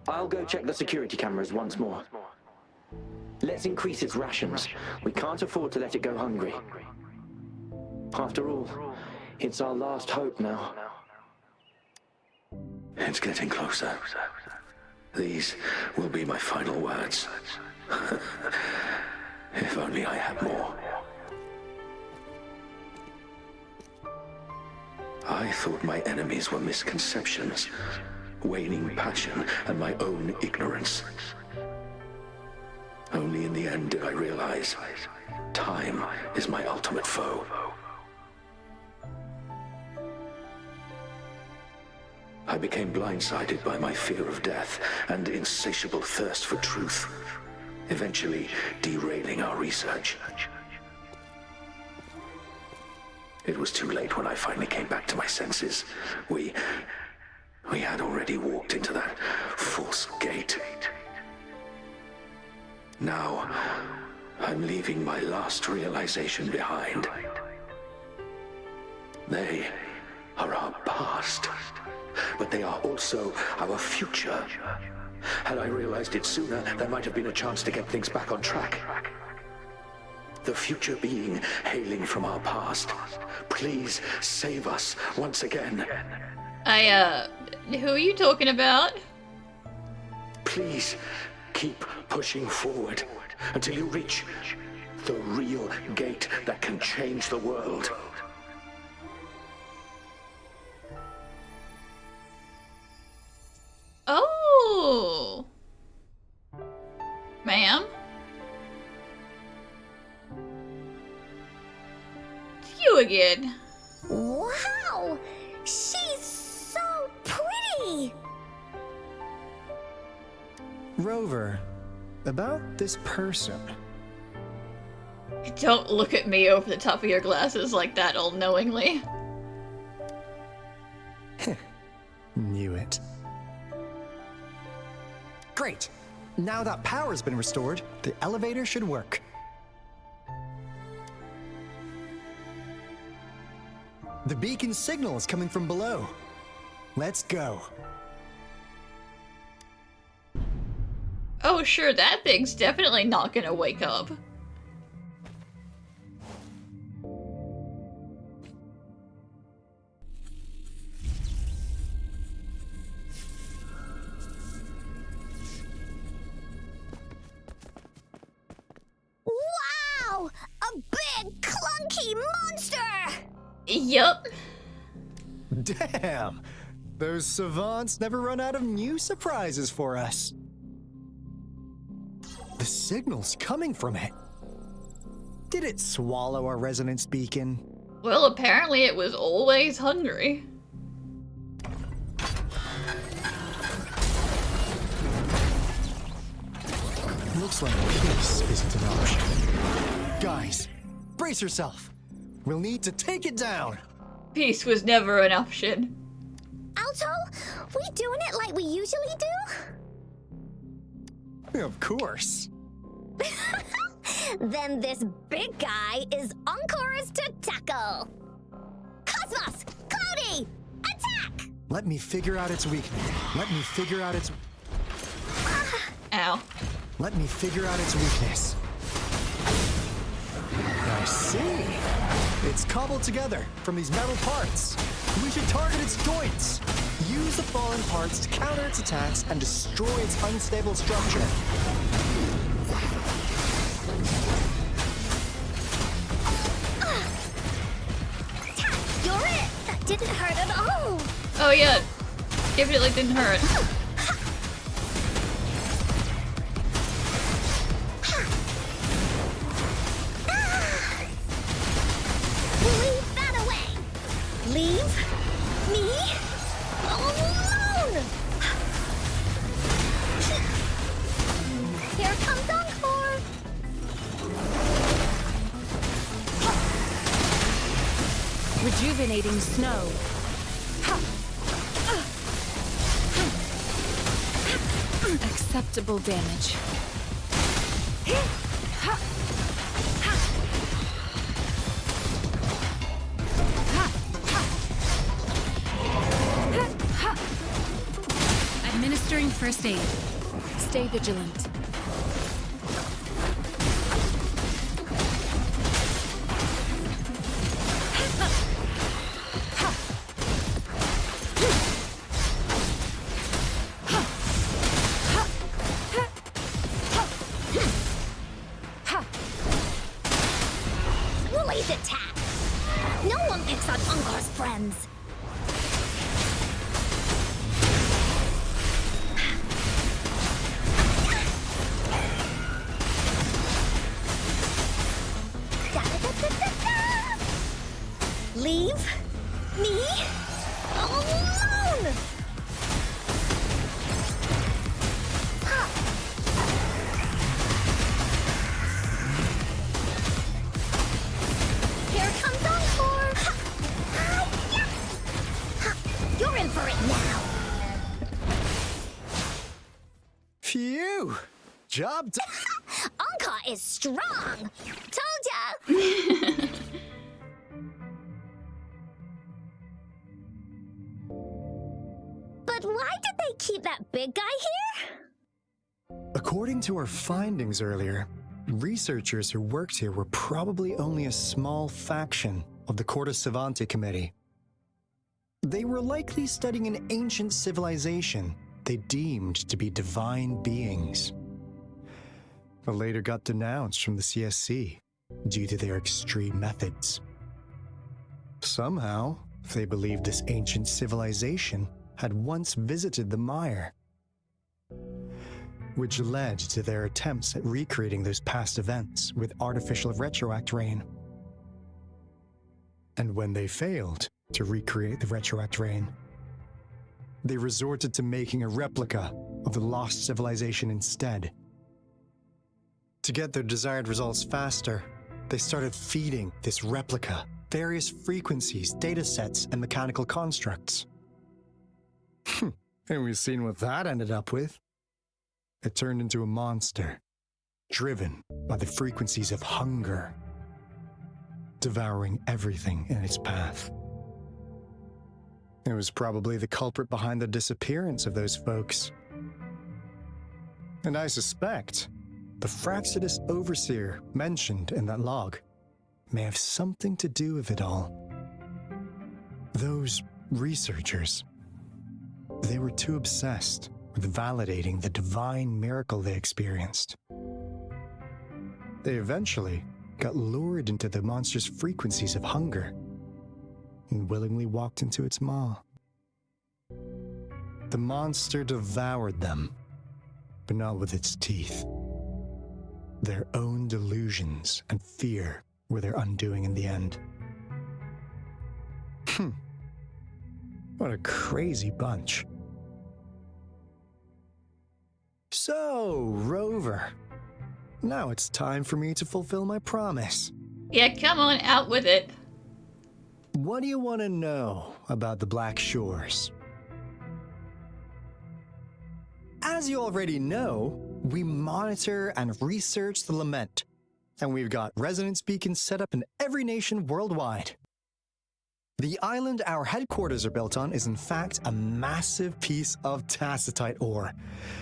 I'll go check the security cameras once more. Let's increase its rations. We can't afford to let it go hungry. After all, it's our last hope now. It's getting closer. These will be my final words. If only I had more. I thought my enemies were misconceptions, waning passion, and my own ignorance. Only in the end did I realize time is my ultimate foe. I became blindsided by my fear of death and insatiable thirst for truth, eventually derailing our research. It was too late when I finally came back to my senses. We had already walked into that false gate. Now, I'm leaving my last realization behind. They are our past, but they are also our future. Had I realized it sooner, there might have been a chance to get things back on track. The future being hailing from our past. Please save us once again. Who are you talking about? Please keep pushing forward until you reach the real gate that can change the world. Oh! Ma'am? It's you again. Wow! She's so pretty! Rover, about this person. Don't look at me over the top of your glasses like that all-knowingly. Knew it. Great! Now that power's been restored, the elevator should work. The beacon signal is coming from below. Let's go. Oh, sure, that thing's definitely not gonna wake up. Yup. Damn! Those savants never run out of new surprises for us. The signal's coming from it. Did it swallow our resonance beacon? Well, apparently it was always hungry. Looks like peace isn't an option. Guys, brace yourself. We'll need to take it down. Peace was never an option. Alto, we doing it like we usually do? Of course. Then this big guy is Encore's to tackle. Cosmos, Cloudy, attack! Let me figure out its weakness. Ow. Let me figure out its weakness. I see. It's cobbled together from these metal parts. We should target its joints. Use the fallen parts to counter its attacks and destroy its unstable structure. You're it! That didn't hurt at all! Oh yeah, definitely didn't hurt. Leave that away! Leave me alone! Here comes Encore! Rejuvenating snow. Acceptable damage. Administering first aid. Stay vigilant. Woolly's attack! No one picks on Encore's friends! Leave me alone! Here comes Encore! You're in for it now! Phew! Job done. Encore is strong! Told ya! But why did they keep that big guy here? According to our findings earlier, researchers who worked here were probably only a small faction of the Corte Savante Committee. They were likely studying an ancient civilization they deemed to be divine beings, but later got denounced from the CSC due to their extreme methods. Somehow, they believed this ancient civilization had once visited the mire, which led to their attempts at recreating those past events with artificial retroact rain. And when they failed to recreate the retroact rain, they resorted to making a replica of the lost civilization instead. To get their desired results faster, they started feeding this replica various frequencies, datasets, and mechanical constructs. And we've seen what that ended up with. It turned into a monster, driven by the frequencies of hunger, devouring everything in its path. It was probably the culprit behind the disappearance of those folks. And I suspect the Fraxidus Overseer mentioned in that log may have something to do with it all. Those researchers, they were too obsessed with validating the divine miracle they experienced. They eventually got lured into the monster's frequencies of hunger and willingly walked into its maw. The monster devoured them, but not with its teeth. Their own delusions and fear were their undoing in the end. What a crazy bunch. So, Rover, now it's time for me to fulfill my promise. Yeah, come on, out with it. What do you want to know about the Black Shores? As you already know, we monitor and research the Lament, and we've got resonance beacons set up in every nation worldwide. The island our headquarters are built on is in fact a massive piece of tacitite ore,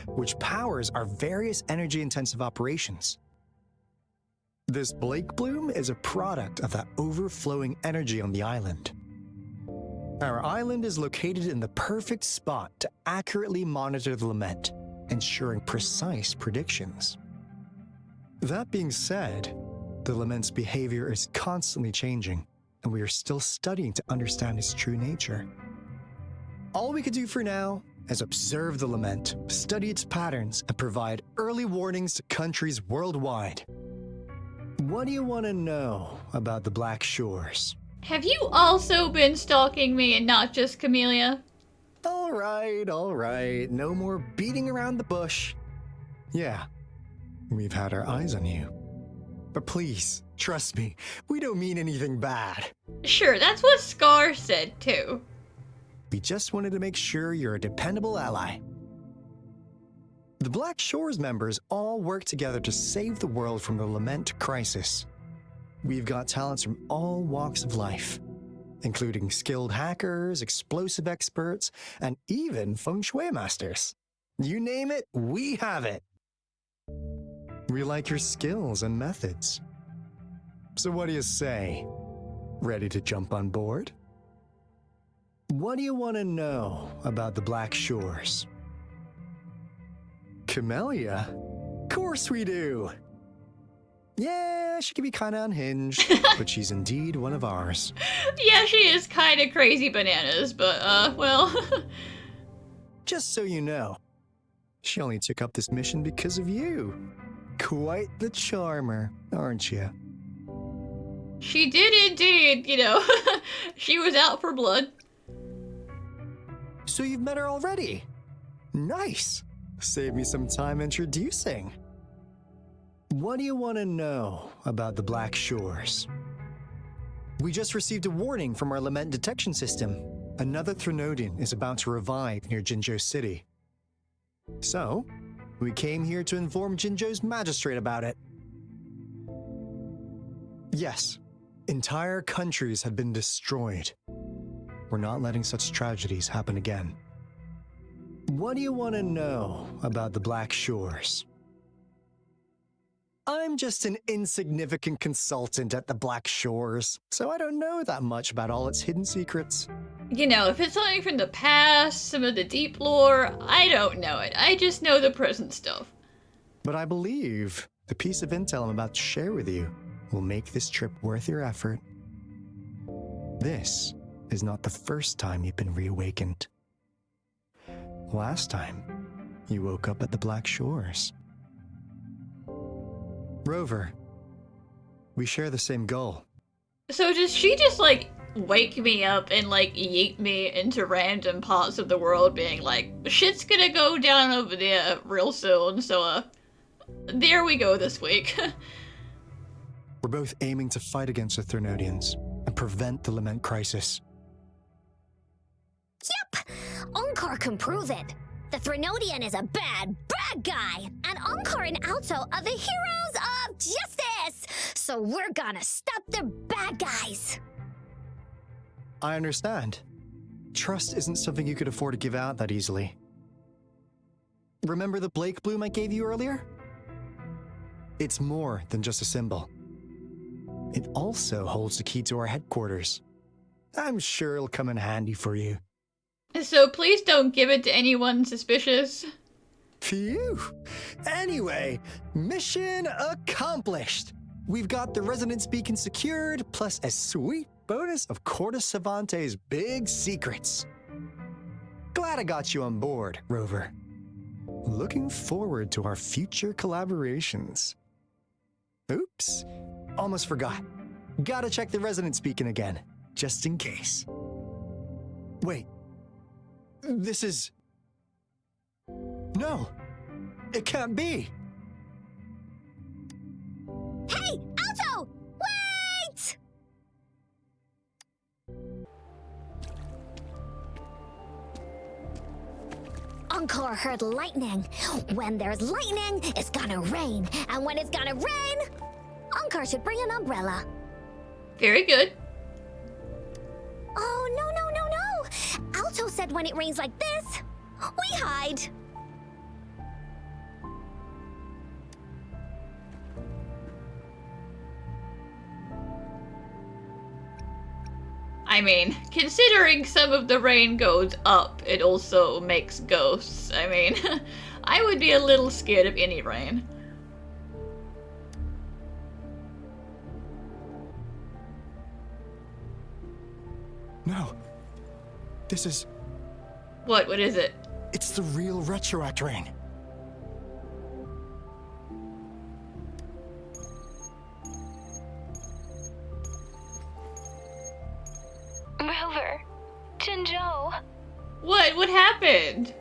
which powers our various energy-intensive operations. This Blake Bloom is a product of that overflowing energy on the island. Our island is located in the perfect spot to accurately monitor the Lament, ensuring precise predictions. That being said, the Lament's behavior is constantly changing, and we are still studying to understand its true nature. All we could do for now is observe the Lament, study its patterns, and provide early warnings to countries worldwide. What do you want to know about the Black Shores? Have you also been stalking me and not just Camellia? All right. No more beating around the bush. Yeah, we've had our eyes on you. But please, trust me, we don't mean anything bad. Sure, that's what Scar said too. We just wanted to make sure you're a dependable ally. The Black Shores members all work together to save the world from the Lament crisis. We've got talents from all walks of life, including skilled hackers, explosive experts, and even feng shui masters. You name it, we have it. We like your skills and methods. So what do you say? Ready to jump on board? What do you want to know about the Black Shores? Camellia? Of course we do! Yeah, she can be kinda unhinged, but she's indeed one of ours. Yeah, she is kinda crazy bananas, but, well... Just so you know, she only took up this mission because of you. Quite the charmer, aren't you? She did indeed, you know. She was out for blood. So you've met her already? Nice! Save me some time introducing. What do you want to know about the Black Shores? We just received a warning from our Lament detection system. Another Threnodian is about to revive near JINZHOU City. So, we came here to inform JINZHOU's magistrate about it. Yes, entire countries have been destroyed. We're not letting such tragedies happen again. What do you want to know about the Black Shores? I'm just an insignificant consultant at the Black Shores, so I don't know that much about all its hidden secrets. You know, if it's something from the past, some of the deep lore, I don't know it. I just know the present stuff. But I believe the piece of intel I'm about to share with you will make this trip worth your effort. This is not the first time you've been reawakened. Last time, you woke up at the Black Shores. Rover, we share the same goal. So does she just, like, wake me up and, like, yeet me into random parts of the world being like, shit's gonna go down over there real soon, so, there we go this week. We're both aiming to fight against the Threnodians and prevent the Lament crisis. Yep! Onkar can prove it. The Threnodian is a bad guy, and Onkar and Alto are the heroes of justice! So we're gonna stop the bad guys! I understand. Trust isn't something you could afford to give out that easily. Remember the Blake Bloom I gave you earlier? It's more than just a symbol. It also holds the key to our headquarters. I'm sure it'll come in handy for you. So please don't give it to anyone suspicious. Phew! Anyway, mission accomplished! We've got the resonance beacon secured, plus a sweet bonus of Cortus Savante's big secrets. Glad I got you on board, Rover. Looking forward to our future collaborations. Oops, almost forgot. Gotta check the resonance beacon again, just in case. Wait, this is... No, it can't be. Hey, Alto! Wait! Encore heard lightning. When there's lightning, it's gonna rain. And when it's gonna rain, Encore should bring an umbrella. Very good. Oh, no, no, no, no! Alto said when it rains like this, we hide. I mean, considering some of the rain goes up, it also makes ghosts. I mean, I would be a little scared of any rain. No, this is... What is it? It's the real Retroact rain. Rover, JINZHOU. What happened?